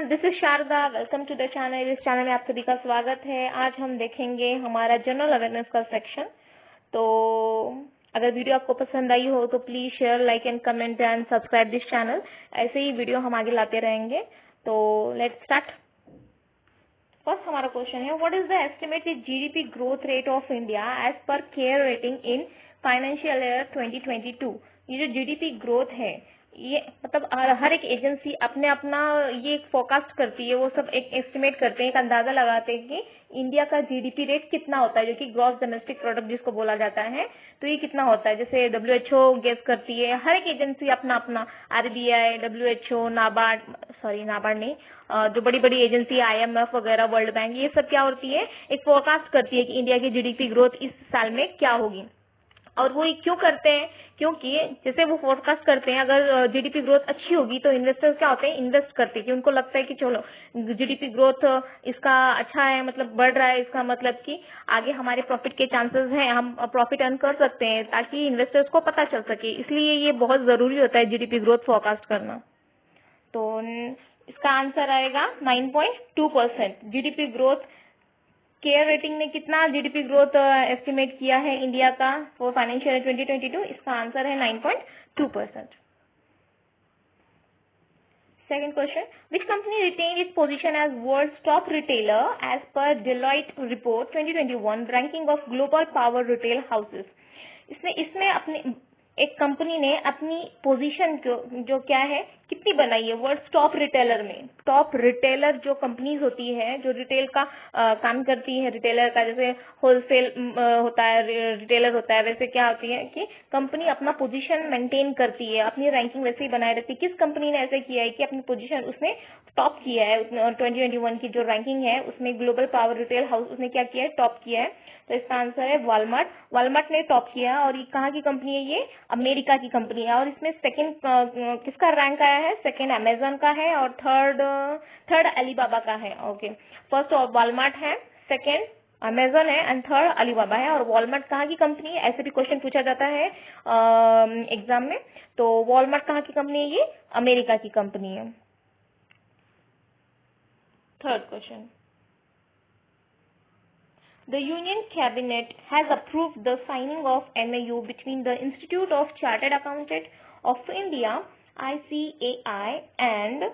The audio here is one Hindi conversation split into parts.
This is Sharda. Welcome to the channel. इस चैनल में आप सभी का स्वागत है। आज हम देखेंगे हमारा जनरल अवेयरनेस का सेक्शन। तो अगर वीडियो आपको पसंद आई हो तो please share, like and comment and subscribe this channel. ऐसे ही वीडियो हम आगे लाते रहेंगे। तो लेट्स स्टार्ट। फर्स्ट हमारा क्वेश्चन है, what is the estimated GDP growth rate of India as per CARE rating in financial year 2022। ये जो जीडीपी ग्रोथ है, ये मतलब हर एक एजेंसी अपने अपना ये एक फोरकास्ट करती है। वो सब एक एस्टिमेट करते हैं, एक अंदाजा लगाते हैं कि इंडिया का जीडीपी रेट कितना होता है, जो कि ग्रॉस डोमेस्टिक प्रोडक्ट जिसको बोला जाता है। तो ये कितना होता है, जैसे डब्ल्यूएचओ गेस करती है, हर एक एजेंसी अपना अपना, आरबीआई, डब्ल्यूएचओ, नाबार्ड नहीं, जो बड़ी बड़ी एजेंसी आईएमएफ वगैरह, वर्ल्ड बैंक, ये सब क्या होती है, एक फोरकास्ट करती है कि इंडिया की जीडीपी ग्रोथ इस साल में क्या होगी। और वो क्यों करते हैं, क्योंकि जैसे वो फोरकास्ट करते हैं, अगर जीडीपी ग्रोथ अच्छी होगी तो इन्वेस्टर्स क्या होते हैं, इन्वेस्ट करते हैं कि उनको लगता है कि चलो जीडीपी ग्रोथ इसका अच्छा है, मतलब बढ़ रहा है, इसका मतलब कि आगे हमारे प्रॉफिट के चांसेस हैं, हम प्रॉफिट अर्न कर सकते हैं, ताकि इन्वेस्टर्स को पता चल सके। इसलिए ये बहुत जरूरी होता है जीडीपी ग्रोथ फोरकास्ट करना। तो इसका आंसर आएगा 9.2%। जीडीपी ग्रोथ केयर रेटिंग ने कितना जीडीपी ग्रोथ एस्टिमेट किया है इंडिया का फॉर फाइनेंशियल ईयर 2022? इसका आंसर है 9.2%। Second question, which company retain its position as world's top retailer as per Deloitte report 2021 ranking of global power retail houses. इसमें अपने एक कंपनी ने अपनी पोजीशन जो क्या है, कितनी बनाई है वर्ल्ड टॉप रिटेलर में। टॉप रिटेलर जो कंपनीज होती है, जो रिटेल का काम करती है, रिटेलर का जैसे होलसेल होता है, रिटेलर होता है, वैसे क्या होती है कि कंपनी अपना पोजीशन मेंटेन करती है, अपनी रैंकिंग वैसे ही बनाए रखती है। किस कंपनी ने ऐसे किया है कि अपनी पोजीशन उसने टॉप किया है, 2021 की जो रैंकिंग है उसमें ग्लोबल पावर रिटेल हाउस उसने क्या किया है, टॉप किया है। तो इसका आंसर है वॉलमार्ट। वॉलमार्ट ने टॉप किया। और ये कहाँ की कंपनी है, ये अमेरिका की कंपनी है। और इसमें सेकंड किसका रैंक आया है, सेकंड अमेजन का है और थर्ड अलीबाबा का है। ओके, फर्स्ट वॉलमार्ट है, सेकंड अमेजन है एंड थर्ड अलीबाबा है। और वॉलमार्ट कहाँ की कंपनी है, ऐसे भी क्वेश्चन पूछा जाता है एग्जाम में। तो वॉलमार्ट कहाँ की कंपनी है, ये अमेरिका की कंपनी है। Third question, the Union Cabinet has approved the signing of MoU between the Institute of Chartered Accountants of India (ICAI) and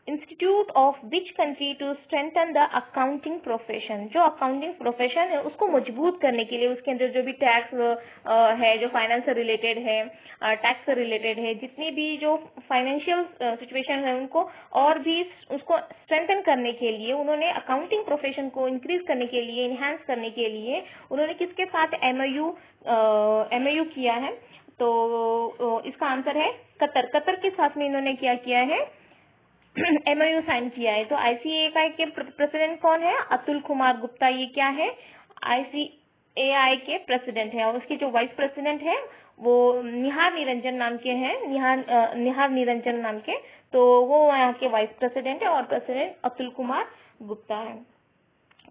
institute of which country to strengthen the accounting profession. जो अकाउंटिंग प्रोफेशन है उसको मजबूत करने के लिए, उसके अंदर जो भी टैक्स है, जो फाइनेंस से रिलेटेड है, टैक्स से रिलेटेड है, जितनी भी जो फाइनेंशियल सिचुएशन है उनको और भी उसको स्ट्रेंथन करने के लिए, उन्होंने अकाउंटिंग प्रोफेशन को इंक्रीज करने के लिए, इनहेंस करने के लिए उन्होंने किसके साथ एमओयू किया है। तो इसका आंसर है कतर के साथ में इन्होंने क्या किया है, एमओयू साइन किया है। तो आईसीएआई के प्रेसिडेंट कौन है, अतुल कुमार गुप्ता। ये क्या है, आईसीएआई के प्रेसिडेंट है। और उसके जो वाइस प्रेसिडेंट है वो निहार निरंजन नाम के हैं, निहार निरंजन नाम के। तो वो यहाँ के वाइस प्रेसिडेंट है और प्रेसिडेंट अतुल कुमार गुप्ता है।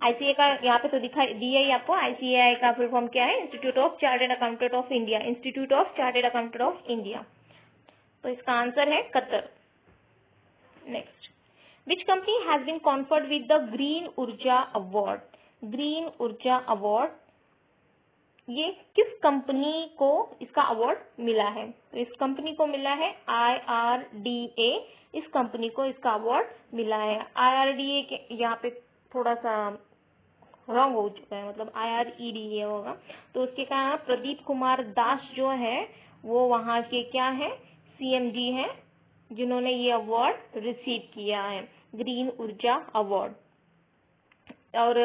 आईसीए का यहाँ पे तो दिखाई दिया ही आपको। आईसीएआई का फुल फॉर्म क्या है, institute of chartered accountant of India. Institute of chartered accountant of India. तो इसका आंसर है Qatar. Next, which company has been conferred with the Green Urja Award? Green Urja Award, ये किस कंपनी को इसका अवार्ड मिला है? तो इस कंपनी को मिला है IRDA। इस कंपनी को इसका अवार्ड मिला है। IRDA के यहाँ पे थोड़ा सा रॉन्ग हो चुका है, मतलब IREDA होगा। तो उसके कारण प्रदीप कुमार दास जो है वो वहाँ के क्या है, CMD है, जिन्होंने ये अवार्ड रिसीव किया है, ग्रीन ऊर्जा अवार्ड। और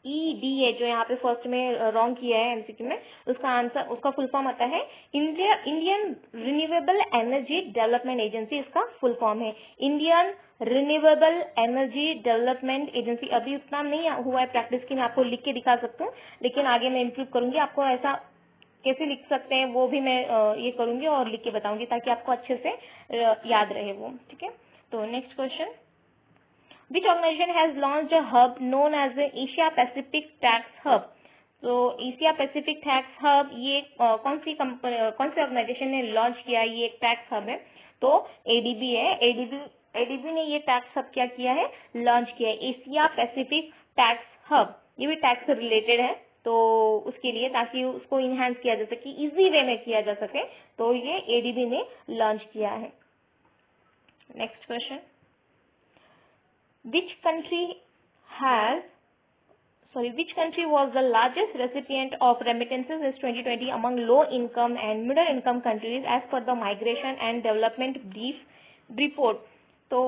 IREDA जो यहाँ पे फर्स्ट में रॉन्ग किया है एमसीक्यू में, उसका आंसर, उसका फुल फॉर्म आता है Indian renewable energy development agency. इसका फुल फॉर्म है Indian renewable energy development agency. अभी उतना नहीं हुआ है प्रैक्टिस की, मैं आपको लिख के दिखा सकता हूँ, लेकिन आगे मैं इम्प्रूव करूंगी। आपको ऐसा कैसे लिख सकते हैं वो भी मैं ये करूंगी और लिख के बताऊंगी, ताकि आपको अच्छे से याद रहे वो। ठीक है, तो next question, which organisation has launched a hub known as Asia Pacific tax hub. तो एशिया पैसिफिक टैक्स हब ये कौन से ऑर्गेनाइजेशन ने लॉन्च किया, ये एक टैक्स हब है। तो एडीबी है, एडीबी ने ये टैक्स हब क्या किया है, लॉन्च किया है, एशिया पैसिफिक टैक्स हब। ये भी टैक्स से रिलेटेड है, तो उसके लिए ताकि उसको इनहेंस किया जा सके, इजी वे में किया जा सके, तो ये एडीबी ने लॉन्च किया है। Next question, which country was the largest recipient of remittances in 2020 among low income and middle income countries as per the migration and development brief report? तो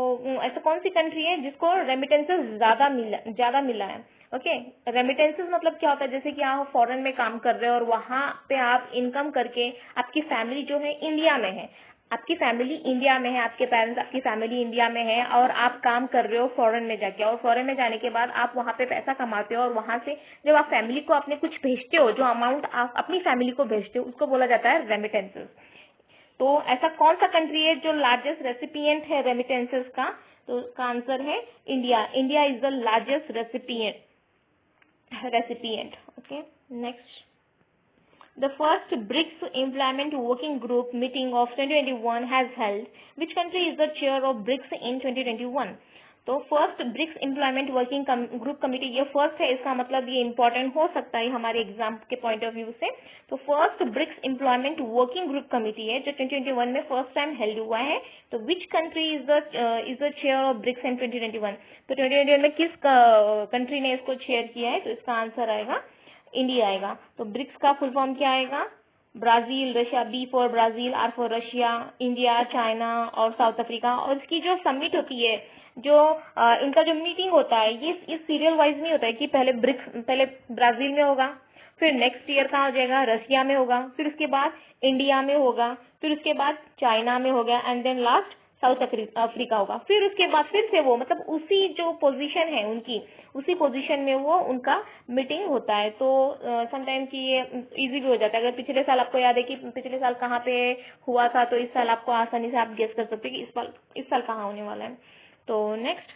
ऐसा कौन सी कंट्री है जिसको रेमिटेंसेस ज्यादा मिला है? ओके, रेमिटेंसेस मतलब क्या होता है, जैसे कि आप फॉरेन में काम कर रहे हो और वहां पे आप इनकम करके आपकी फैमिली जो है इंडिया में है, आपकी फैमिली इंडिया में है, आपके पेरेंट्स, आपकी फैमिली इंडिया में है और आप काम कर रहे हो फॉरेन में जाके, और फॉरेन में जाने के बाद आप वहां पे पैसा कमाते हो और वहां से जब आप फैमिली को अपने कुछ भेजते हो, जो अमाउंट आप अपनी फैमिली को भेजते हो, उसको बोला जाता है रेमिटेंसेस। तो ऐसा कौन सा कंट्री है जो लार्जेस्ट रेसिपिएंट है रेमिटेंसेस का? तो उसका आंसर है India. India is the largest recipient. Okay, next, the first BRICS Employment Working Group meeting of 2021 has held. Which country is the chair of BRICS in 2021? तो first BRICS employment working group committee, ये फर्स्ट है, इसका मतलब ये इंपॉर्टेंट हो सकता है हमारे एग्जाम के पॉइंट ऑफ व्यू से। तो first BRICS employment working group committee है जो 2021 में फर्स्ट टाइम हेल्ड हुआ है। तो which country is the chair of BRICS इन 2021? तो 2021 में किस कंट्री ने इसको चेयर किया है? तो इसका आंसर आएगा इंडिया आएगा। तो ब्रिक्स का फुल फॉर्म क्या आएगा? Brazil, Russia, B for Brazil, R for Russia, India, China और साउथ अफ्रीका। और इसकी जो समिट होती है, जो इनका जो मीटिंग होता है, ये इस सीरियल वाइज नहीं होता है कि पहले ब्राजील में होगा, फिर नेक्स्ट ईयर कहाँ हो जाएगा, रशिया में होगा, फिर उसके बाद इंडिया में होगा, फिर उसके बाद चाइना में होगा, and then last South Africa होगा। फिर उसके बाद फिर से वो मतलब उसी जो पोजीशन है उनकी, उसी पोजीशन में वो उनका मीटिंग होता है। तो समटाइम कि ये इजी भी हो जाता है। अगर पिछले साल आपको याद है कि पिछले साल कहाँ पे हुआ था, तो इस साल आपको आसानी से आप गेस कर सकते हैं कि इस साल कहाँ होने वाला है। तो next,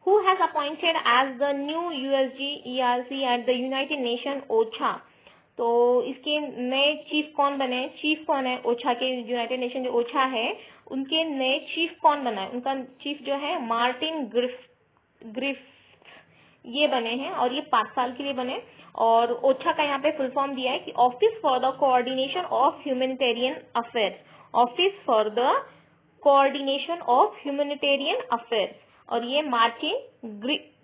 who has appointed as the new USG ERC at the United Nations OCHA? तो इसके नए चीफ कौन बने? चीफ कौन है ओछा के? यूनाइटेड नेशन जो ओछा है उनके नए चीफ कौन बना है? उनका चीफ जो है मार्टिन ग्रिफ्थ ये बने हैं और ये 5 साल के लिए बने। और ओछा का यहाँ पे फुल फॉर्म दिया है कि office for the coordination of humanitarian affairs, office for the coordination of humanitarian affairs. और ये मार्टिन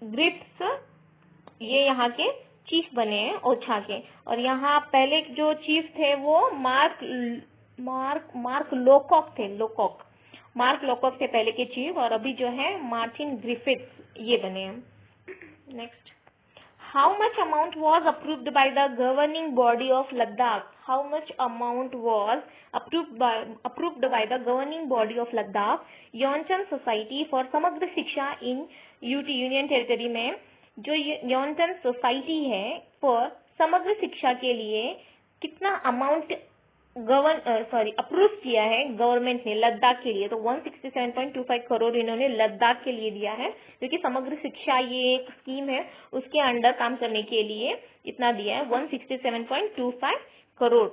ग्रिफ्थ ये यहाँ के चीफ बने हैं ओछा के। और यहाँ पहले जो चीफ थे वो मार्क लोकॉक थे, मार्क लोकॉक थे पहले के चीफ, और अभी जो है मार्टिन ग्रिफिथ्स ये बने हैं। Next, how much amount was approved by the governing body of Ladakh? How much amount was approved by the governing body of Ladakh योनचंद society for Samagra Shiksha in UT union territory में? जो योनचंद सोसाइटी है फॉर समग्र शिक्षा के लिए कितना अमाउंट अप्रूव किया है गवर्नमेंट ने लद्दाख के लिए? तो 167.25 करोड़ इन्होंने लद्दाख के लिए दिया है, क्योंकि समग्र शिक्षा ये एक स्कीम है, उसके अंडर काम करने के लिए इतना दिया है 167.25 crore.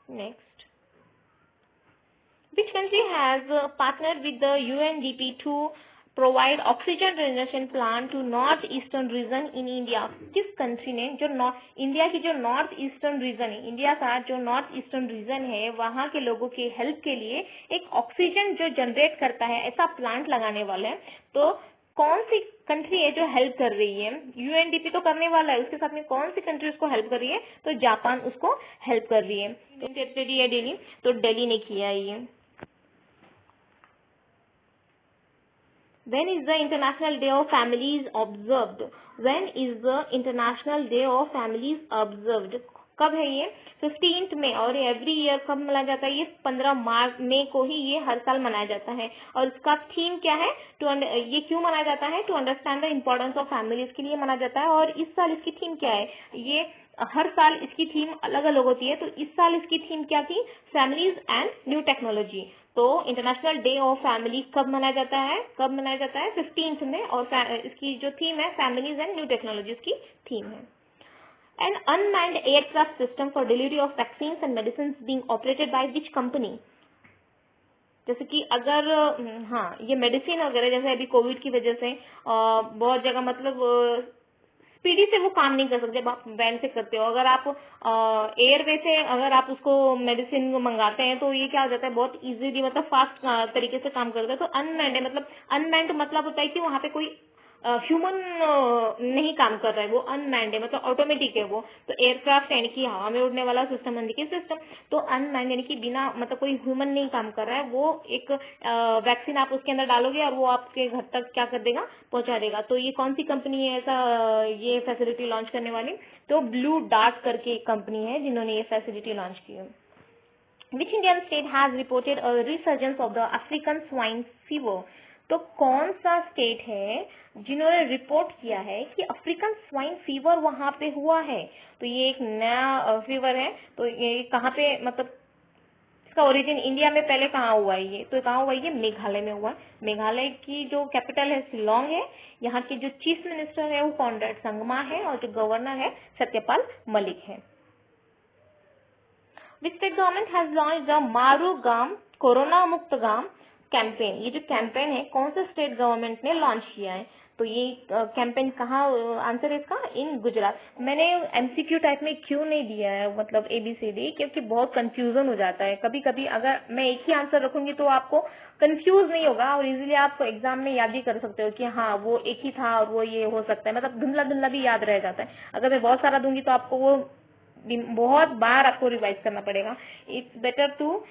Next, which country has partnered with the UNDP to provide oxygen generation plant to north eastern region in India? किस कंट्री ने जो इंडिया की जो नॉर्थ ईस्टर्न रीजन है, इंडिया का जो नॉर्थ ईस्टर्न रीजन है, वहां के लोगों के हेल्प के लिए एक ऑक्सीजन जो जनरेट करता है ऐसा प्लांट लगाने वाले हैं। तो कौन सी कंट्री है जो हेल्प कर रही है? यूएनडीपी तो करने वाला है, उसके साथ में कौन सी कंट्री उसको हेल्प कर रही है? तो जापान उसको हेल्प कर रही है। टेरिटरी है दिल्ली, तो दिल्ली ने किया ये। When is the International Day of Families observed? When is the International Day of Families observed? कब है ये? 15th में। और एवरी ईयर कब मनाया जाता है? ये 15 मई को ही ये हर साल मनाया जाता है। और इसका थीम क्या है? ये क्यों मनाया जाता है? To understand the importance of families के लिए मनाया जाता है। और इस साल इसकी थीम क्या है? ये हर साल इसकी थीम अलग अलग होती है, तो इस साल इसकी थीम क्या थी? Families and new technology. तो इंटरनेशनल डे ऑफ फैमिली कब मनाया जाता है? 15th में। और इसकी जो थीम है फैमिलीज एंड न्यू टेक्नोलॉजीज की थीम है। An unmanned aircraft system for delivery of vaccines and medicine being operated by which company. जैसे कि अगर हाँ ये मेडिसिन वगैरह जैसे अभी कोविड की वजह से बहुत जगह मतलब स्पीडी से वो काम नहीं कर सकते, आप वैन से करते हो। अगर आप एयरवे से अगर आप उसको मेडिसिन मंगाते हैं तो ये क्या हो जाता है, बहुत इजीली मतलब फास्ट तरीके से काम करता है। तो अनमैन्ड है, मतलब अनमैन्ड मतलब होता है कि वहां पे कोई ह्यूमन नहीं काम कर रहा है, वो अनमैन्ड है, मतलब ऑटोमेटिक है वो। तो एयरक्राफ्ट यानी कि हवा में उड़ने वाला सिस्टम यानी सिस्टम, तो अनमैन्ड यानी कि बिना मतलब कोई ह्यूमन नहीं काम कर रहा है। वो एक वैक्सीन आप उसके अंदर डालोगे और वो आपके घर तक क्या कर देगा, पहुंचा देगा। तो ये कौन सी कंपनी है ऐसा ये फैसिलिटी लॉन्च करने वाली, तो ब्लू डार्ट करके एक कंपनी है जिन्होंने ये फैसिलिटी लॉन्च की है। Which Indian state has reported a resurgence of the African swine fever? तो कौन सा स्टेट है जिन्होंने रिपोर्ट किया है कि अफ्रीकन स्वाइन फीवर वहां पे हुआ है। तो ये एक नया फीवर है। तो ये कहाँ पे मतलब इसका ओरिजिन इंडिया में पहले कहाँ हुआ है ये, तो कहाँ हुआ है, ये मेघालय में हुआ है। मेघालय की जो कैपिटल है शिलोंग है। यहाँ के जो चीफ मिनिस्टर है वो कॉन्रेड संगमा है और जो गवर्नर है सत्यपाल मलिक है। Which state government has launched the मारू गाम कोरोना मुक्त गाम कैंपेन। ये जो कैंपेन है कौन से स्टेट गवर्नमेंट ने लॉन्च किया है, तो ये कैंपेन कहाँ, आंसर है इसका इन गुजरात। मैंने एमसीक्यू टाइप में क्यों नहीं दिया है मतलब ABCD, क्योंकि बहुत कंफ्यूजन हो जाता है कभी कभी। अगर मैं एक ही आंसर रखूंगी तो आपको कंफ्यूज नहीं होगा और इजीली आप एग्जाम में याद भी कर सकते हो कि हाँ वो एक ही था और वो ये हो सकता है, मतलब धुंधला धुंधला भी याद रह जाता है। अगर मैं बहुत सारा दूंगी तो आपको वो बहुत बार आपको रिवाइज करना पड़ेगा। इट्स बेटर टू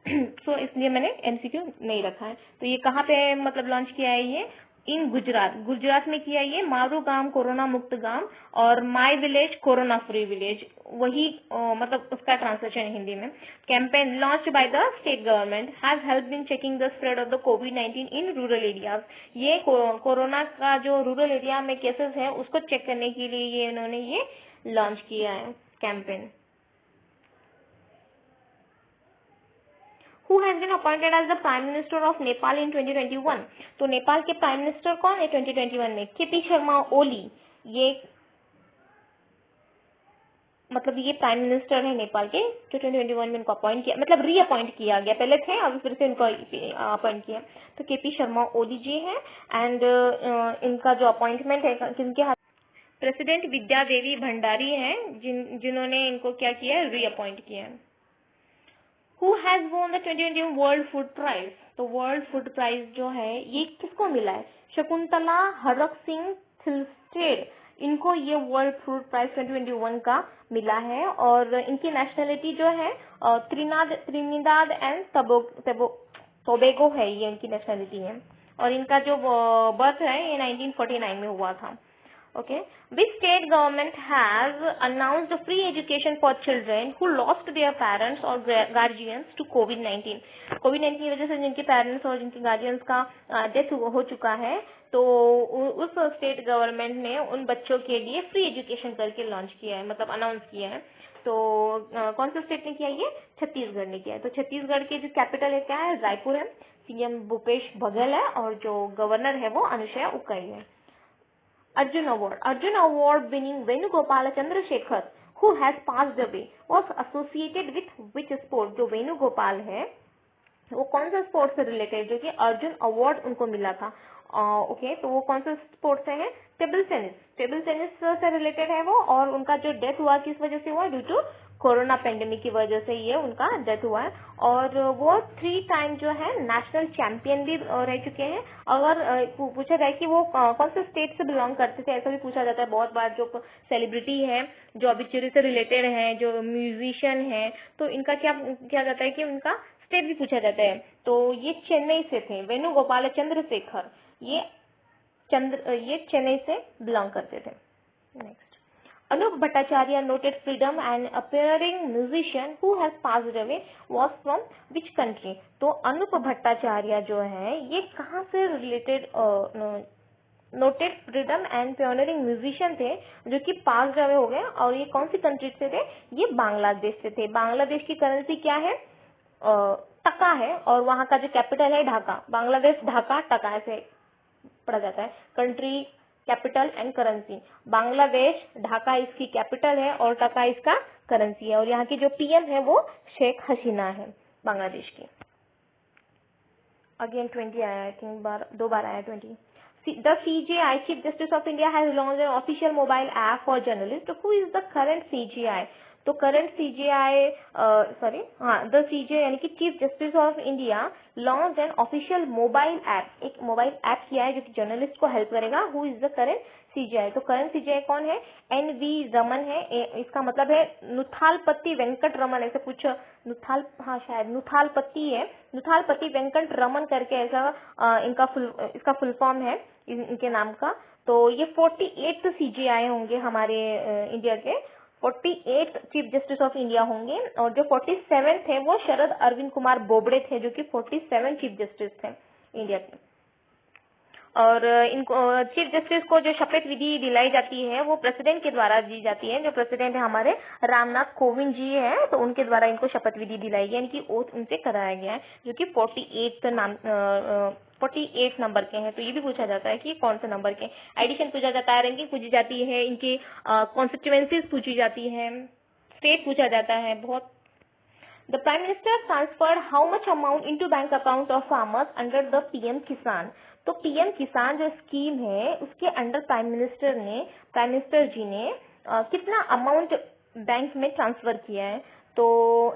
सो इसलिए मैंने एमसीक्यू नहीं रखा है। तो ये कहाँ पे मतलब लॉन्च किया है, ये इन गुजरात, गुजरात में किया है ये मारू गांव कोरोना मुक्त गांव और my village corona free village, वही मतलब उसका ट्रांसलेशन है हिंदी में। Campaign launch by the state government has help in checking the spread of the covid in rural areas. ये कोरोना का जो रूरल एरिया में केसेस है उसको चेक करने के लिए ये इन्होंने ये लॉन्च किया है campaign. Who has been appointed as the Prime Minister of Nepal in 2021? तो नेपाल के प्राइम मिनिस्टर कौन है 2021 में, केपी शर्मा ओली। ये मतलब ये प्राइम मिनिस्टर है नेपाल के जो 2021 में इनको अपॉइंट किया, मतलब रीअपॉइंट किया गया, पहले थे अब फिर से इनको अपॉइंट किया। तो केपी शर्मा ओली जी है एंड इनका जो अपॉइंटमेंट है किनके हाथ, प्रेसिडेंट विद्या देवी भंडारी है जिन्होंने इनको क्या किया है, रीअपॉइंट किया है। Who has won the 2021 world food prize? तो वर्ल्ड फूड प्राइज जो है ये किसको मिला है, शकुंतला हरक सिंह थिल्स्टेड, इनको ये वर्ल्ड फूड प्राइज 2021 का मिला है। और इनकी नेशनलिटी जो है त्रिनिदाद एंड टोबैगो है, ये इनकी नेशनलिटी है। और इनका जो बर्थ है ये 1949 में हुआ था। Okay. Which state government has announced free education for children who lost their parents or guardians to COVID-19? COVID-19 की वजह से जिनके पेरेंट्स और जिनके गार्जियंस का डेथ हो चुका है, तो उस स्टेट गवर्नमेंट ने उन बच्चों के लिए फ्री एजुकेशन करके लॉन्च किया है, मतलब अनाउंस किया है। तो कौन सा स्टेट ने किया, ये छत्तीसगढ़ ने किया है। तो छत्तीसगढ़ की जो कैपिटल है क्या है, रायपुर है। सीएम भूपेश बघेल है और जो गवर्नर है वो अनुसुईया उइके है। Arjun Award winning Venugopala Chandrasekhar, who has passed away, was associated with which sport? जो वेणुगोपाल है वो कौन सा स्पोर्ट से रिलेटेड, जो कि अर्जुन अवार्ड उनको मिला था। ओके, तो वो कौन सा स्पोर्ट से है, टेबल टेनिस, टेबल टेनिस से रिलेटेड है वो। और उनका जो डेथ हुआ किस वजह से हुआ, ड्यू टू कोरोना पेंडेमिक की वजह से ये उनका डेथ हुआ है। और वो 3 टाइम जो है नेशनल चैंपियन भी रह चुके हैं। अगर पूछा जाए कि वो कौन से स्टेट से बिलोंग करते थे, ऐसा भी पूछा जाता है बहुत बार। जो सेलिब्रिटी है, जो ऑबिचुरी से रिलेटेड है, जो म्यूजिशियन है, तो इनका क्या किया जाता है कि उनका स्टेट भी पूछा जाता है। तो ये चेन्नई से थे, वेणुगोपाल चंद्रशेखर, ये चेन्नई से बिलोंग करते थे। Next, Anup Bhattacharya, noted freedom and appearing musician who has passed away, was from which country? तो अनुप भट्टाचार्य जो है ये कहाँ से related noted freedom and pioneering musician थे जो कि पास अवे हो गए। और ये कौन सी कंट्री से थे, ये बांग्लादेश से थे। बांग्लादेश की करेंसी क्या है, टका है। और वहाँ का जो कैपिटल है ढाका, बांग्लादेश ढाका टका ऐसे पढ़ा जाता है। Country capital and currency. Bangladesh, Dhaka इसकी कैपिटल है और टका इसका करेंसी है। और यहाँ की जो पीएम है वो शेख हसीना है बांग्लादेश की। अगेन 20 आया, आई थिंक 2 बार आया 20। The CJI, Chief Justice of India, has launched an official mobile app for journalists. Who is the current CJI? तो करंट सीजीआई द सीजीआई यानी कि chief justice of India launch an official mobile app, एक मोबाइल ऐप किया है जो कि जर्नलिस्ट को हेल्प करेगा। Who is the current CGI? तो करंट सीजीआई कौन है? एनवी रमन है। इसका मतलब है नुथालपति वेंकट रमन, ऐसे कुछ शायद नुथालपति है, नुथालपति वेंकट रमन करके ऐसा इसका फुल फॉर्म है इनके नाम का। तो ये 48th सीजीआई होंगे हमारे इंडिया के, 48th chief justice of India होंगे। और जो 47th थे वो शरद अरविंद कुमार बोबड़े थे, जो कि 47 चीफ जस्टिस थे इंडिया के। और इनको चीफ जस्टिस को जो शपथ विधि दिलाई जाती है वो प्रेसिडेंट के द्वारा दी जाती है। जो प्रेसिडेंट है हमारे रामनाथ कोविंद जी है, तो उनके द्वारा इनको शपथ विधि दिलाई गई, यानी कि ओथ उनसे कराया गया है, जो कि 48 नंबर के हैं। तो ये भी पूछा जाता है कि कौन से नंबर के। एडिशन पूछा जाता है, रैंकिंग पूछी जाती है, इनकी कॉन्स्टिट्यूएंसीज पूछी जाती है, स्टेट पूछा जाता है बहुत। The Prime Minister transferred how much amount into bank account of farmers under the PM Kisan? तो PM किसान जो स्कीम है उसके अंडर प्राइम मिनिस्टर जी ने कितना अमाउंट बैंक में ट्रांसफर किया है? तो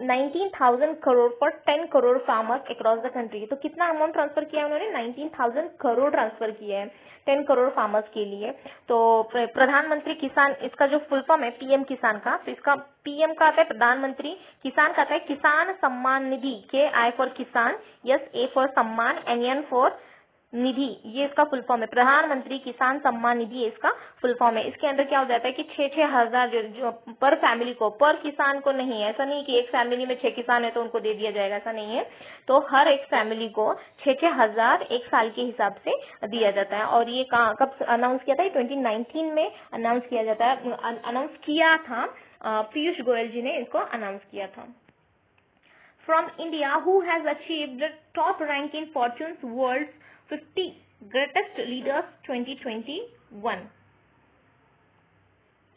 19,000 crore for 10 crore farmers across the country. तो कितना अमाउंट ट्रांसफर किया है उन्होंने? 19,000 करोड़ ट्रांसफर किया है 10 करोड़ फार्मर्स के लिए। तो प्रधानमंत्री किसान, इसका जो फुल फॉर्म है पीएम किसान का, तो इसका पीएम का आता है प्रधानमंत्री, किसान का आता है किसान सम्मान निधि, के आई फॉर किसान, यस ए फॉर सम्मान, एन एन फॉर निधि, ये इसका फुल फॉर्म है। प्रधानमंत्री किसान सम्मान निधि इसका फुल फॉर्म है। इसके अंदर क्या हो जाता है कि 6,000 जो पर फैमिली को, पर किसान को नहीं है, ऐसा नहीं कि एक फैमिली में 6 किसान है तो उनको दे दिया जाएगा, ऐसा नहीं है। तो हर एक फैमिली को 6,000 एक साल के हिसाब से दिया जाता है। और ये कब अनाउंस किया था? 2019 में अनाउंस किया जाता है, अनाउंस किया था पीयूष गोयल जी ने इसको अनाउंस किया था। From India, who has achieved the top rank in Fortune's World's 50 Greatest Leaders 2021?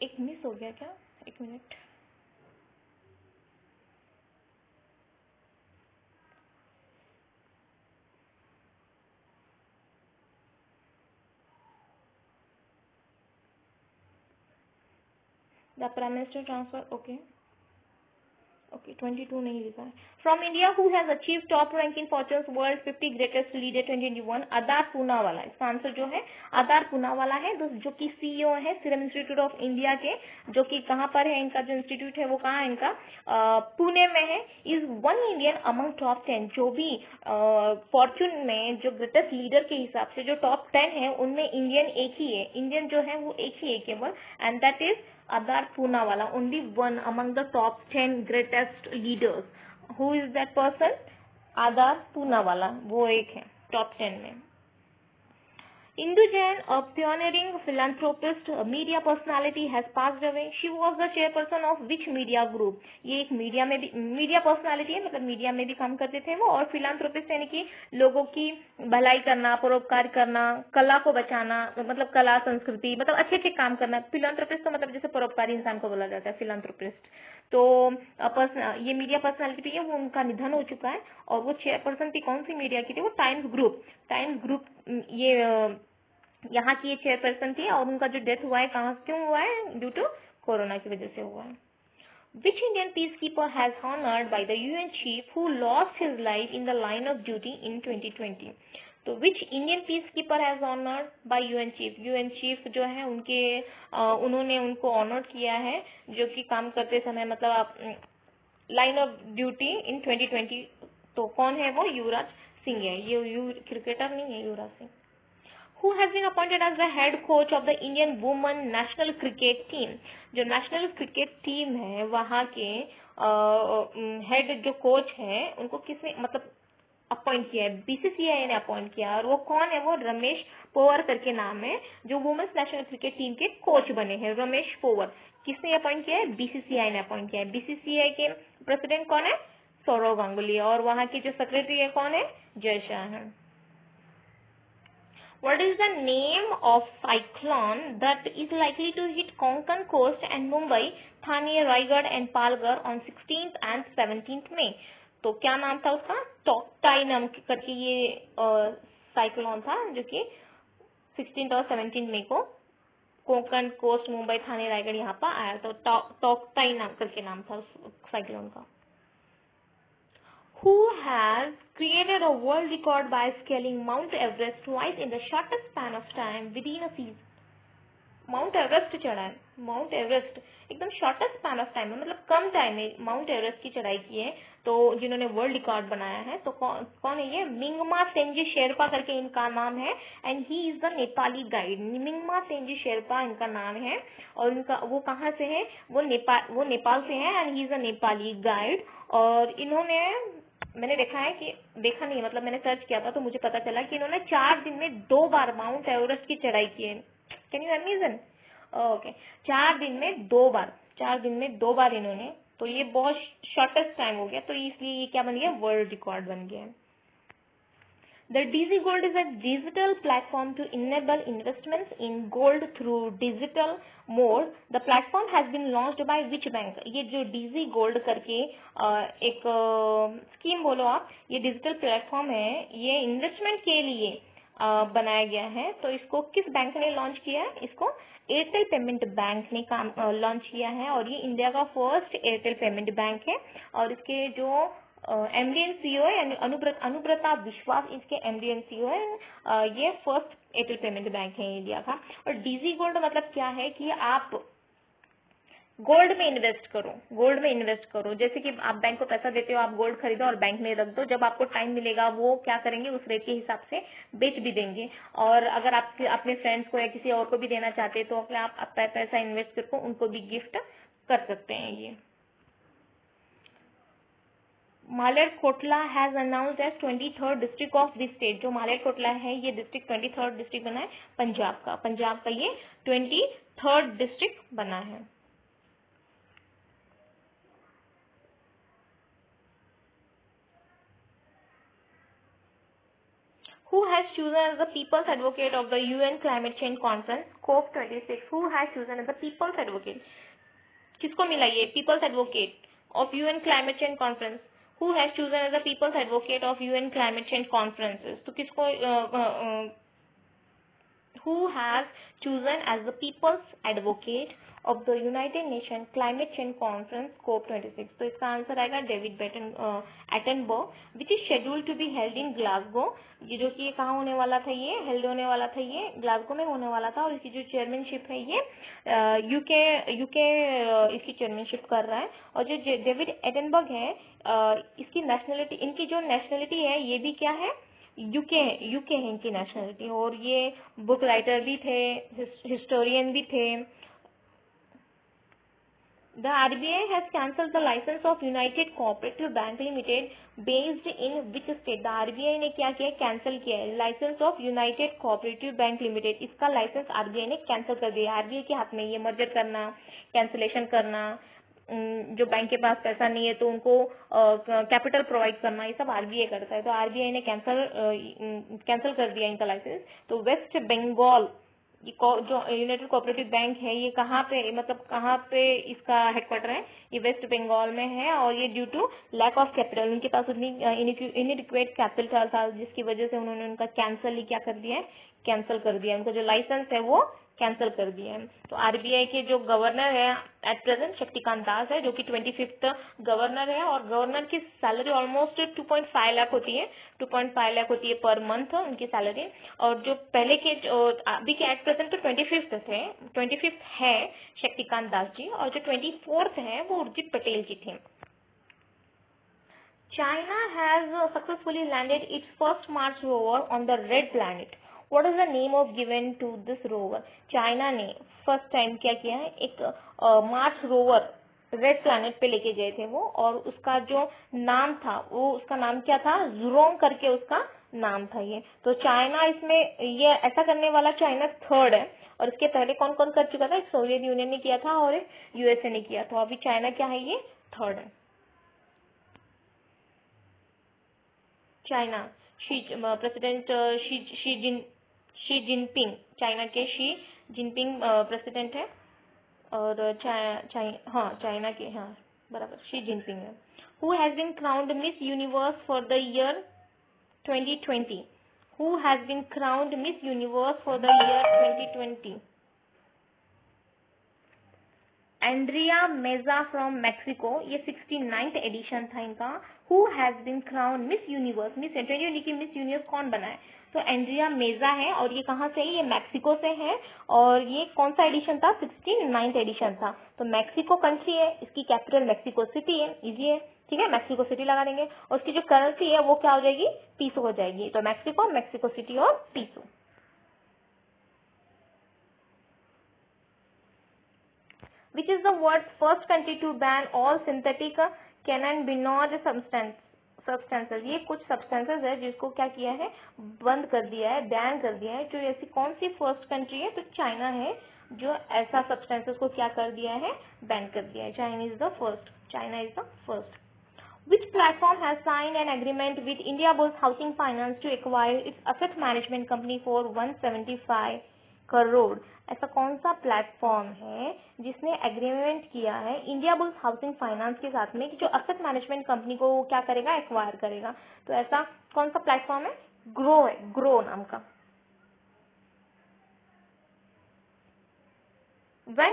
एक मिस हो गया क्या? एक minute. The Prime Minister transfer, okay. 22 नहीं लिखा है। From India who has achieve top rank in fortunes world 50 greatest leader 2021? आधार पूनावाला। इसका आंसर जो है आधार पूनावाला है, जो कि सीईओ है सीरम इंस्टीट्यूट ऑफ इंडिया के, जो कि कहाँ पर है इनका जो इंस्टीट्यूट है वो कहाँ है इनका? पुणे में है। Is one Indian among top 10, जो भी फॉर्च्यून में जो ग्रेटेस्ट लीडर के हिसाब से जो टॉप 10 है उनमें इंडियन एक ही है, इंडियन जो है वो एक ही है केवल, and that is Adar Poonawala, only one among the top 10 greatest leaders. Who is that person? Adar Poonawala, वो एक है top 10 में। Indu Jain, a pioneering philanthropist, media personality, has passed away. She was the chairperson of which media group? ये एक मीडिया में भी मीडिया पर्सनालिटी है, मतलब मीडिया में भी काम करते थे वो, और फिलांथ्रोपिस्ट यानी कि लोगों की भलाई करना, परोपकार करना, कला को बचाना, मतलब कला संस्कृति, मतलब अच्छे अच्छे काम करना। फिलांथ्रोपिस्ट तो मतलब जैसे परोपकारी इंसान को बोला जाता है फिलांथ्रोपिस्ट। तो ये मीडिया पर्सनालिटी है वो, उनका निधन हो चुका है। और वो चेयरपर्सन थी कौन सी मीडिया की थी? वो टाइम्स ग्रुप ये यहाँ की चेयरपर्सन थी। और उनका जो डेथ हुआ है कहाँ क्यों हुआ है? ड्यू टू कोरोना की वजह से हुआ है। Which Indian peacekeeper has honored by the UN chief who lost his life in the line of duty in 2020? तो which Indian peacekeeper has honored by UN chief? UN chief जो है उनके उन्होंने उनको ऑनर किया है जो कि काम करते समय, मतलब आप लाइन ऑफ ड्यूटी इन 2020। तो कौन है वो? युवराज सिंह है। ये क्रिकेटर नहीं है, Yuvraj Singh. Who has been appointed as the head coach of the Indian Women National Cricket Team? जो नेशनल क्रिकेट टीम है वहाँ के हेड जो कोच है उनको किसने मतलब अपॉइंट किया है? बीसीसीआई ने अपॉइंट किया। और वो कौन है? वो रमेश पोवर करके नाम है, जो वुमेन्स नेशनल क्रिकेट टीम के कोच बने हैं। रमेश पोवर किसने अपॉइंट किया है? बीसीसीआई ने अपॉइंट किया है। बीसीसीआई के प्रेसिडेंट कौन है? सौरव गांगुली। और वहाँ की जो सेक्रेटरी है कौन है? जय शाह है। What is the name of cyclone that is likely to hit Konkan coast and Mumbai, Thane, Raigad and Palghar on 16th and 17th May? तो क्या नाम था उसका? टॉक्टाई नाम करके ये साइक्लोन था जो कि 16 और 17 मई को कोंकण कोस्ट, मुंबई, थाने, रायगढ़ यहाँ पर आया। तो टॉक्टाई नाम करके नाम था उस साइक्लोन का। Who has created a world record by scaling Mount Everest twice in the shortest span of time within a season? Mount Everest चढ़ा है, माउंट एवरेस्ट एकदम शॉर्टेस्ट स्पैन ऑफ टाइम में, मतलब कम टाइम में माउंट एवरेस्ट की चढ़ाई की है। तो जिन्होंने वर्ल्ड रिकॉर्ड बनाया है तो कौन है ये? मिंगमा सेंजी शेरपा करके इनका नाम है and he is the Nepali guide. Mingma Senji Sherpa इनका नाम है और इनका वो कहाँ से है? वो नेपाल से है and he is a Nepali guide. और इन्होंने, मैंने देखा है कि देखा नहीं मतलब मैंने सर्च किया था तो मुझे पता चला कि इन्होंने 4 दिन में 2 बार माउंट एवरेस्ट की चढ़ाई की है। Can you imagine? ओके, 4 दिन में 2 बार, 4 दिन में 2 बार इन्होंने, तो ये बहुत शॉर्टेस्ट टाइम हो गया, तो इसलिए ये क्या बन गया? वर्ल्ड रिकॉर्ड बन गया। The DZ Gold is a digital platform to enable investments in gold through digital mode. The platform has been launched by which bank? ये जो DZ Gold करके एक स्कीम बोलो आप, ये डिजिटल प्लेटफॉर्म है, ये इन्वेस्टमेंट के लिए बनाया गया है। तो इसको किस बैंक ने लॉन्च किया है? इसको एयरटेल पेमेंट बैंक ने लॉन्च किया है और ये इंडिया का फर्स्ट एयरटेल पेमेंट बैंक है। और इसके जो एमडी एंड सीईओ है अनुब्रता विश्वास, इसके एमडी एंड सीईओ है। ये फर्स्ट एयरटेल पेमेंट बैंक है इंडिया का। और डीजी गोल्ड मतलब क्या है कि आप गोल्ड में इन्वेस्ट करो, गोल्ड में इन्वेस्ट करो। जैसे कि आप बैंक को पैसा देते हो, आप गोल्ड खरीदो और बैंक में रख दो, जब आपको टाइम मिलेगा वो क्या करेंगे? उस रेट के हिसाब से बेच भी देंगे। और अगर आप अपने फ्रेंड्स को या किसी और को भी देना चाहते हैं तो अगर आप पैसा इन्वेस्ट करके उनको भी गिफ्ट कर सकते हैं। ये Malerkotla has announced as 23rd district of this state. जो मालेरकोटला है ये डिस्ट्रिक्ट 23rd डिस्ट्रिक्ट बना है पंजाब का। पंजाब का ये 23rd डिस्ट्रिक्ट बना है। Who has chosen as the People's Advocate of the UN Climate Change Conference COP26? Who has chosen as the People's Advocate? किसको मिला ये People's Advocate of UN Climate Change Conference? Who has chosen as the People's Advocate of UN Climate Change Conferences? तो किसको who has chosen as the People's Advocate of the United Nations Climate Change Conference COP26? तो इसका आंसर आएगा David Attenborough, which is scheduled to be held in Glasgow. ये जो कि कहाँ होने वाला था? ये हेल्ड होने वाला था, ये ग्लासगो में होने वाला था। और इसकी जो चेयरमैनशिप है ये यूके इसकी चेयरमैनशिप कर रहा है। और जो डेविड एटनबर्ग है इसकी नेशनलिटी, इनकी जो नेशनलिटी है ये भी क्या है? यूके है इनकी नेशनलिटी। और ये बुक राइटर भी थे, हिस्टोरियन भी थे। The RBI has cancelled the license of United Cooperative Bank Limited based in which state? The RBI ने क्या किया? कैंसिल किया है licence of United Cooperative Bank Limited. इसका लाइसेंस आरबीआई ने कैंसिल कर दिया। आरबीआई के हाथ में ये मर्जर करना, कैंसिलेशन करना, जो बैंक के पास पैसा नहीं है तो उनको कैपिटल प्रोवाइड करना, ये सब आरबीआई करता है। तो आरबीआई ने कैंसिल कर दिया इनका लाइसेंस। तो वेस्ट बंगाल ये जो यूनाइटेड कोऑपरेटिव बैंक है ये कहाँ पे, मतलब कहाँ पे इसका हेडक्वार्टर है? ये वेस्ट बंगाल में है। और ये due to lack of capital, उनके पास उतनी इनएडिक्वेट कैपिटल था जिसकी वजह से उन्होंने उनका कैंसिल ही क्या कर दिया है? कैंसिल कर दिया। उनका जो लाइसेंस है वो कैंसिल कर दिया है। तो आरबीआई के जो गवर्नर है एट प्रेजेंट शक्तिकांत दास है, जो कि 25th गवर्नर है। और गवर्नर की सैलरी ऑलमोस्ट 2.5 लाख होती है, 2.5 लाख होती है पर मंथ उनकी सैलरी। और जो पहले के अभी के एट प्रेजेंट तो 25th है शक्तिकांत दास जी, और जो 24th है वो उर्जित पटेल जी थे। China has successfully landed its first Mars rover on the red planet. What is the name of given to this rover? China ने फर्स्ट टाइम क्या किया है? एक मार्स रोवर रेड प्लैनेट पे लेके गए थे वो, और उसका जो नाम था वो, उसका नाम क्या था? जुरोंग करके उसका नाम था ये। तो चाइना इसमें ये ऐसा करने वाला चाइना थर्ड है। और इसके पहले कौन कौन कर चुका था? एक सोवियत यूनियन ने किया था और एक यूएसए ने किया था। अभी चाइना क्या है? ये थर्ड है। China president Xi Jinping, China के शी जिनपिंग प्रेसिडेंट है, और चाइना के, हाँ बराबर, शी जिनपिंग है। Who has been crowned Miss Universe for the year 2020? Who has been crowned Miss Universe for the year 2020? Andrea Meza from Mexico, ये 69th एडिशन था इनका। Who has been crowned Miss Universe, Miss 2020 की मिस यूनिवर्स कौन बना है? तो एंड्रिया मेजा है, और ये कहाँ से है? ये मैक्सिको से है, और ये कौन सा एडिशन था? 69th एडिशन था। तो मैक्सिको कंट्री है, इसकी कैपिटल मैक्सिको सिटी है, इजी है, ठीक है, मैक्सिको सिटी लगा देंगे, और उसकी जो करेंसी है वो क्या हो जाएगी? पीसो हो जाएगी। तो मैक्सिको, मैक्सिको सिटी और पीसो। Which is the world's first country to ban all synthetic cannabinoid substances? ये कुछ substances है जिसको क्या किया है? बंद कर दिया है, बैन कर दिया है। तो ऐसी कौन सी फर्स्ट कंट्री है? तो चाइना है, जो ऐसा substances को क्या कर दिया है? बैन कर दिया है। China is the first. China is the first. Which platform has signed an agreement with Indiabulls Housing Finance to acquire its asset management company for 175 crore? ऐसा कौन सा प्लेटफॉर्म है जिसने एग्रीमेंट किया है इंडियाबुल्स हाउसिंग फाइनेंस के साथ में कि जो असेट मैनेजमेंट कंपनी को वो क्या करेगा? एक्वायर करेगा। तो ऐसा कौन सा प्लेटफॉर्म है? ग्रो है, ग्रो नाम का। When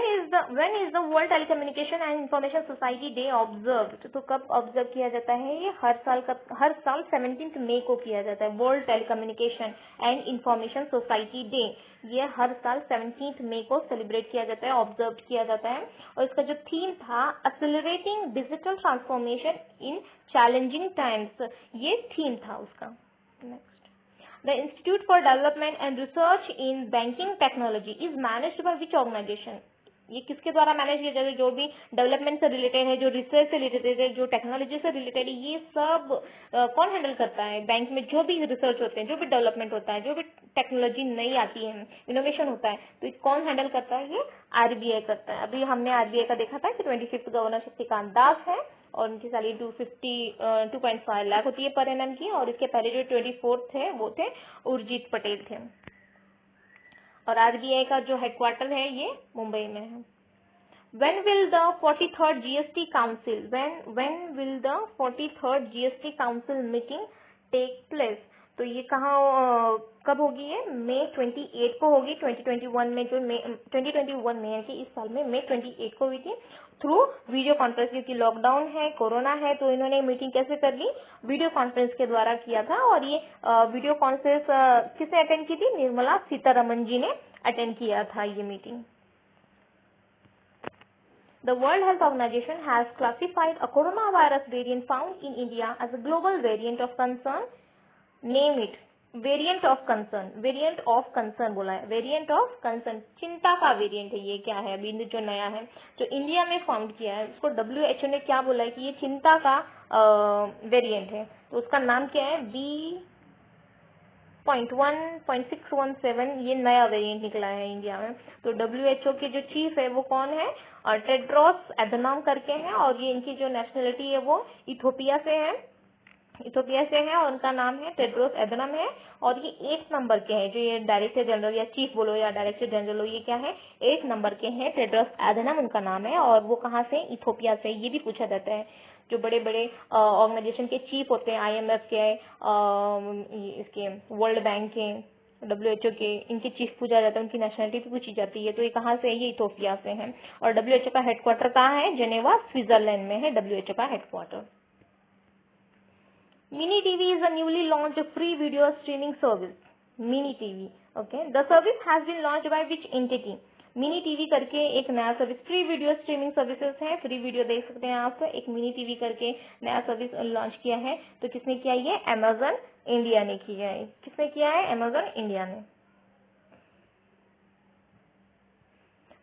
is the World Telecommunication and Information Society Day observed? तो कब ऑब्जर्व किया जाता है? ये हर साल 17 मई को किया जाता है। World telecommunication and information society day, ये हर साल 17 मई को सेलिब्रेट किया जाता है, ऑब्जर्व किया जाता है। और इसका जो थीम था, accelerating digital transformation in challenging times, ये थीम था उसका। Next, The Institute for Development and Research in Banking Technology is managed by which organization? ये किसके द्वारा मैनेज किया जाता है? जो भी डेवलपमेंट से रिलेटेड है, जो रिसर्च से रिलेटेड है, जो टेक्नोलॉजी से रिलेटेड है, ये सब कौन हैंडल करता है? बैंक में जो भी रिसर्च होते हैं, जो भी डेवलपमेंट होता है, जो भी टेक्नोलॉजी नई आती है, इनोवेशन होता है, तो कौन हैंडल करता है? ये आरबीआई करता है। अभी हमने आरबीआई का देखा था कि 25th गवर्नर शक्तिकांत दास है, और उनकी सैलरी 2.5 लाख होती है पर एनम की, और इसके पहले जो 24th थे वो थे उर्जित पटेल थे। और आरबीआई का जो हेडक्वार्टर है ये मुंबई में है। When will the 43rd GST Council, when will the 43rd GST Council meeting take place? तो ये कब होगी? ये मई 28 को होगी 2021 में, जो 2021 में कि इस साल में मई 28 को हुई थी, थ्रू वीडियो कॉन्फ्रेंस। क्योंकि लॉकडाउन है, कोरोना है, तो इन्होंने मीटिंग कैसे कर ली? वीडियो कॉन्फ्रेंस के द्वारा किया था। और ये वीडियो कॉन्फ्रेंस किसने अटेंड की थी? निर्मला सीतारमण जी ने अटेंड किया था ये meeting. The World Health Organization has classified a coronavirus variant found in India as a global variant of concern. Name it. Variant of concern. Variant of concern बोला है। Variant of concern, चिंता का वेरिएंट है ये। क्या है अभी जो नया है, जो इंडिया में फाउंड किया है, उसको WHO ने क्या बोला है कि ये चिंता का वेरिएंट है। तो उसका नाम क्या है? B.1.617, ये नया वेरिएंट निकला है इंडिया में। तो WHO के जो चीफ है वो कौन है? टेड्रोस एधनॉम करके हैं, और ये इनकी जो नेशनलिटी है वो इथोपिया से है, और उनका नाम है टेड्रोस एधनॉम है। और ये 8 नंबर के हैं, जो ये डायरेक्टर जनरल या चीफ बोलो या डायरेक्टर जनरल हो, ये क्या है? 8 नंबर के हैं। टेड्रोस एधनॉम उनका नाम है, और वो कहाँ से? इथोपिया से। ये भी पूछा जाता है, जो बड़े बड़े ऑर्गेनाइजेशन के चीफ होते हैं, IMF के, इसके वर्ल्ड बैंक के, WHO के, इनके चीफ पूछा जाता है, उनकी नेशनलिटी भी पूछी जाती है। तो ये कहाँ से है? ये इथोपिया से है। और WHO का हेडक्वार्टर कहाँ है? जेनेवा, स्विट्जरलैंड में है WHO का headquarter. Mini TV is a newly launched free video streaming service. Mini TV, okay. The service has been launched by which entity? Mini TV करके एक नया service, free video streaming services है, फ्री वीडियो देख सकते हैं आप। एक मिनी टीवी करके नया सर्विस लॉन्च किया है। तो किसने किया? ये अमेजन इंडिया ने किया है। किसने किया है? अमेजन इंडिया ने।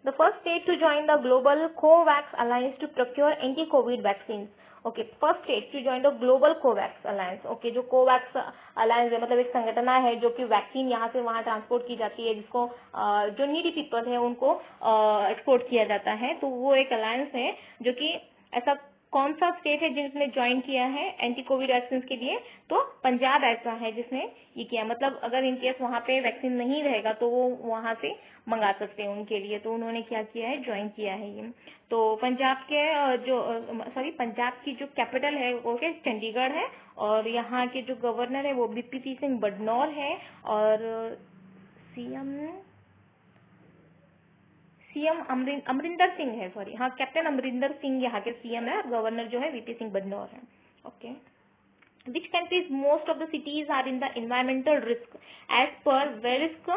The first state to join the global COVAX alliance to procure anti-COVID vaccines. Okay, first state to join the global COVAX alliance. Okay, जो कोवैक्स अलायंस है मतलब एक संगठन है जो कि वैक्सीन यहाँ से वहाँ ट्रांसपोर्ट की जाती है, जिसको जो नीडी पीपल है उनको एक्सपोर्ट किया जाता है। तो वो एक अलायंस है जो कि ऐसा कौन सा स्टेट है जिसने ज्वाइन किया है एंटी कोविड वैक्सीन के लिए? तो पंजाब ऐसा है जिसने ये किया। मतलब अगर इन केस वहाँ पे वैक्सीन नहीं रहेगा तो वो वहाँ से मंगा सकते हैं उनके लिए, तो उन्होंने क्या किया है, ज्वाइन किया है ये। तो पंजाब के पंजाब की जो कैपिटल है वो क्या चंडीगढ़ है, और यहाँ के जो गवर्नर है वो बीपी सिंह बदनौर है, और सीएम अमरिंदर सिंह है, कैप्टन अमरिंदर सिंह यहाँ के सीएम है, और गवर्नर जो है वीपी सिंह बदनौर है। Okay, which countries most of the cities are in the environmental risk as per Verisk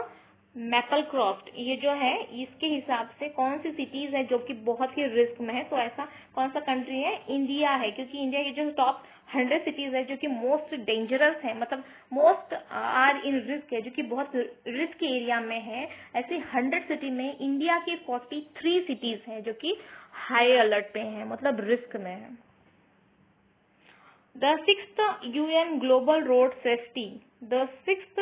मैपलक्रॉफ्ट? ये जो है इसके हिसाब से कौन सी सिटीज है जो कि बहुत ही रिस्क में है, तो ऐसा कौन सा कंट्री है? इंडिया है, क्योंकि इंडिया की जो टॉप 100 सिटीज है जो कि मोस्ट डेंजरस है, मतलब मोस्ट आर इन रिस्क है, जो कि बहुत रिस्क एरिया में है, ऐसे 100 सिटी में इंडिया की 43 सिटीज है जो कि हाई अलर्ट पे है, मतलब रिस्क में है। The 6th UN Global Road Safety. The 6th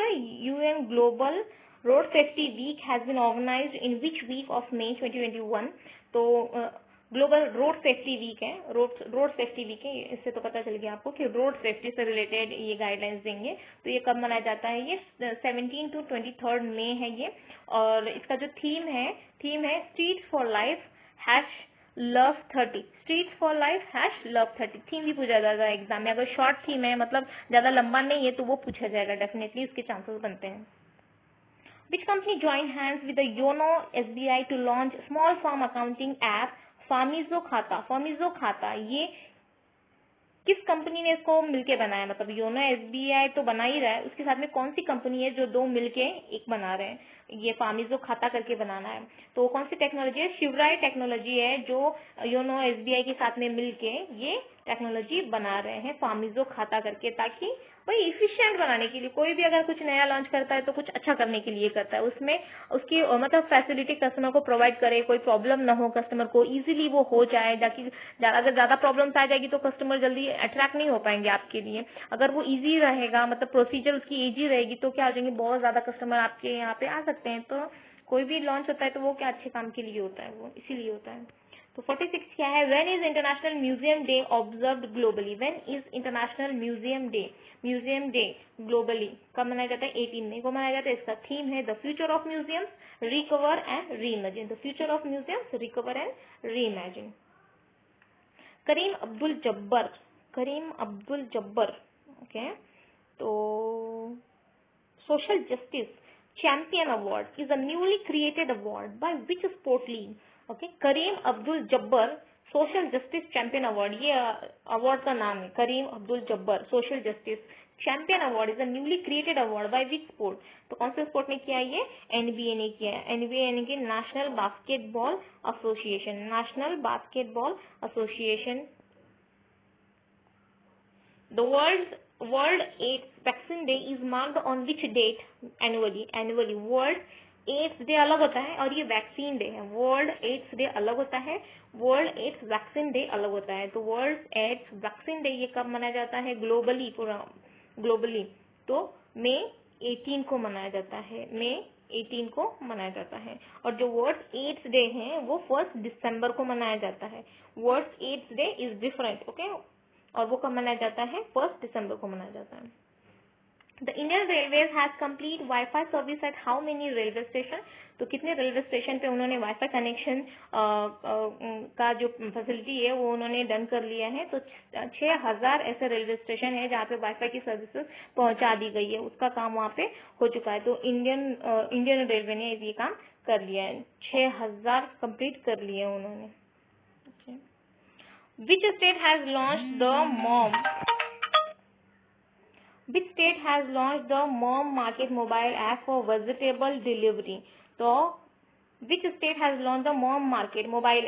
UN Global Road Safety Week has been organized in which week of May 2021? तो ग्लोबल रोड सेफ्टी वीक है, रोड सेफ्टी वीक है, इससे तो पता चल गया आपको कि रोड सेफ्टी से रिलेटेड ये गाइडलाइंस देंगे। तो ये कब मनाया जाता है? ये 17 to 23 मई है ये, और इसका जो थीम है street for life love 30, street for life love 30। Theme भी पूछा जाएगा एग्जाम में, अगर शॉर्ट थीम है मतलब ज्यादा लंबा नहीं है तो वो पूछा जाएगा डेफिनेटली, उसके चांसेस बनते हैं। Which company join hands with YONO SBI to launch small farm accounting app फार्मिजो खाता? ये किस कंपनी ने इसको मिलके बनाया? मतलब योनो एसबीआई तो बना ही रहा है, उसके साथ में कौन सी कंपनी है जो दो मिलके एक बना रहे हैं? ये फार्मिजो खाता करके बनाना है। तो कौन सी टेक्नोलॉजी है? शिवराय टेक्नोलॉजी है जो योनो एसबीआई के साथ में मिलके ये टेक्नोलॉजी बना रहे हैं फार्मिजो खाता करके, ताकि वही इफिशिएंट बनाने के लिए, कोई भी अगर कुछ नया लॉन्च करता है तो कुछ अच्छा करने के लिए करता है, उसमें उसकी मतलब फैसिलिटी कस्टमर को प्रोवाइड करे, कोई प्रॉब्लम ना हो कस्टमर को, इजीली वो हो जाए, ताकि अगर ज्यादा प्रॉब्लम्स आ जाएगी तो कस्टमर जल्दी अट्रैक्ट नहीं हो पाएंगे आपके लिए। अगर वो इजी रहेगा, मतलब प्रोसीजर उसकी इजी रहेगी, तो क्या हो जाएंगे, बहुत ज्यादा कस्टमर आपके यहाँ पे आ सकते हैं। तो कोई भी लॉन्च होता है तो वो क्या अच्छे काम के लिए होता है, वो इसीलिए होता है। तो 46 क्या है? When is international museum day observed globally? When is international museum day globally कब मनाया जाता है? 18 मई को मनाया जाता है। इसका थीम है the future of museums recover and reimagine. The future of museums recover and reimagine. Kareem Abdul Jabbar okay, तो social justice champion award is a newly created award by which sport league? Okay, Kareem Abdul Jabbar social justice champion award, ये अवार्ड का नाम है, Kareem Abdul Jabbar social justice champion award is a newly created award by which sport? तो कौन से स्पोर्ट ने किया? ये एनबीए ने किया है। एनबीए यानी कि national basketball association. The World AIDS Vaccine Day is marked on which date annually? World AIDS Day अलग होता है और ये वैक्सीन डे है। वर्ल्ड एड्स डे अलग होता है, वर्ल्ड एड्स वैक्सीन डे अलग होता है। तो वर्ल्ड एड्स वैक्सीन डे ये कब मनाया जाता है? ग्लोबली तो मई 18 को मनाया जाता है, मई 18 को मनाया जाता है। और जो वर्ल्ड एड्स डे है वो 1 दिसंबर को मनाया जाता है। World AIDS Day is different, okay, और वो कब मनाया जाता है? 1 दिसंबर को मनाया जाता है। The Indian railways has complete wifi service eight how many railway station? तो कितने रेलवे स्टेशन पे उन्होंने वाईफाई कनेक्शन का जो फैसिलिटी है वो उन्होंने डन कर लिया है। तो 6000 ऐसे रेलवे स्टेशन है जहाँ पे वाईफाई की सर्विसेज पहुंचा दी गई है, उसका काम वहाँ पे हो चुका है। तो इंडियन रेलवे ने ये काम कर लिया है, 6000 कंप्लीट कर लिए उन्होंने। Which state has launched the Mom Market mobile app for vegetable delivery? तो which state has launched the Mom Market mobile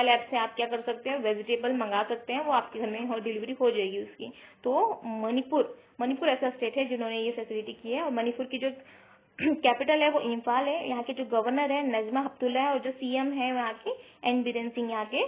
app से आप क्या कर सकते हैं? वेजिटेबल मंगा सकते हैं, वो आपके घर में डिलीवरी हो जाएगी उसकी। तो मणिपुर ऐसा स्टेट है जिन्होंने ये फैसिलिटी की है। और मणिपुर की जो कैपिटल है वो इम्फाल है, यहाँ के जो गवर्नर है नजमा हेपतुल्ला है, और जो सीएम है वहाँ के एन बीरेन सिंह यहाँ के